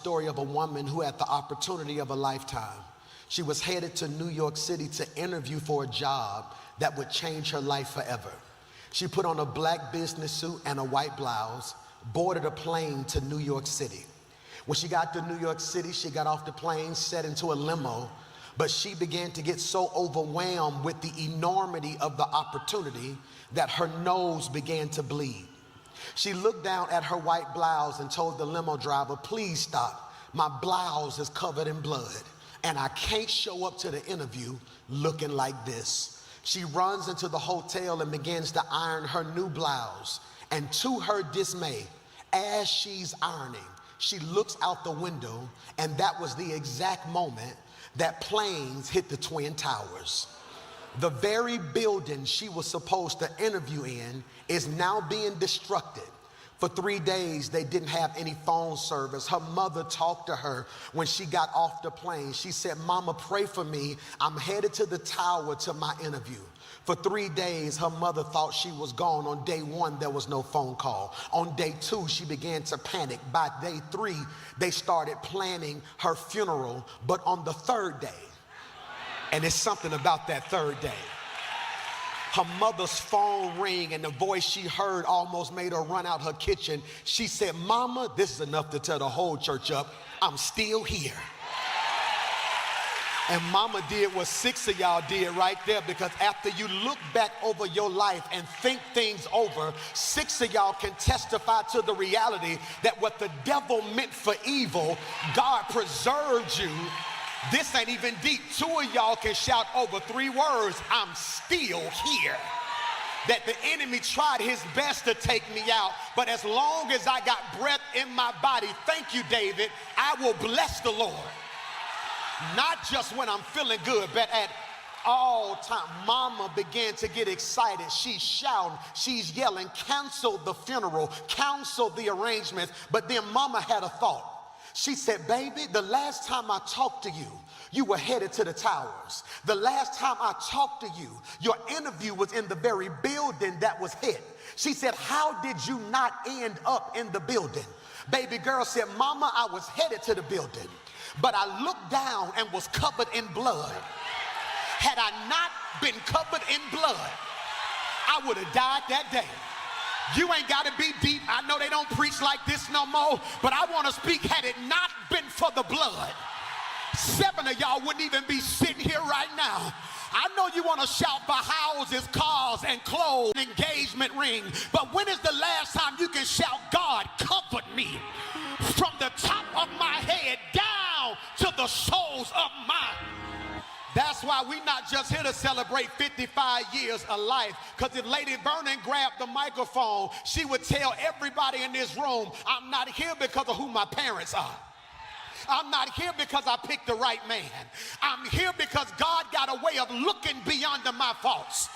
story of a woman who had the opportunity of a lifetime. She was headed to New York City to interview for a job that would change her life forever. She put on a black business suit and a white blouse, boarded a plane to New York City. When she got to New York City, she got off the plane, sat into a limo, but she began to get so overwhelmed with the enormity of the opportunity that her nose began to bleed. She looked down at her white blouse and told the limo driver, "Please stop. My blouse is covered in blood, and I can't show up to the interview looking like this." She runs into the hotel and begins to iron her new blouse. And to her dismay, as she's ironing, she looks out the window, and that was the exact moment that planes hit the Twin Towers. The very building she was supposed to interview in is now being destructed. For 3 days, they didn't have any phone service. Her mother talked to her when she got off the plane. She said, "Mama, pray for me. I'm headed to the tower to my interview." For 3 days, her mother thought she was gone. On day 1, there was no phone call. On day 2, she began to panic. By day 3, they started planning her funeral. But on the 3rd day, and it's something about that 3rd day, her mother's phone rang, and the voice she heard almost made her run out her kitchen. She said, "Mama," this is enough to tell the whole church up, "I'm still here." And mama did what 6 of y'all did right there, because after you look back over your life and think things over, 6 of y'all can testify to the reality that what the devil meant for evil, God preserved you. This ain't even deep. 2 of y'all can shout over 3 words, "I'm still here." That the enemy tried his best to take me out, but as long as I got breath in my body, thank you, David, I will bless the Lord. Not just when I'm feeling good, but at all time. Mama began to get excited. She's shouting, she's yelling, "Cancel the funeral, cancel the arrangements." But then mama had a thought. She said, "Baby, the last time I talked to you, you were headed to the towers. The last time I talked to you, your interview was in the very building that was hit." She said, "How did you not end up in the building?" Baby girl said, "Mama, I was headed to the building, but I looked down and was covered in blood. Had I not been covered in blood, I would have died that day." You ain't got to be deep. I know they don't preach like this no more, but I want to speak. Had it not been for the blood, 7 of y'all wouldn't even be sitting here right now. I know you want to shout for houses, cars, and clothes, engagement ring, but when is the last time you can shout, "God covered me from the top of my head down to the soles of my..." That's why we're not just here to celebrate 55 years of life. Because if Lady Vernon grabbed the microphone, she would tell everybody in this room, "I'm not here because of who my parents are. I'm not here because I picked the right man. I'm here because God got a way of looking beyond my faults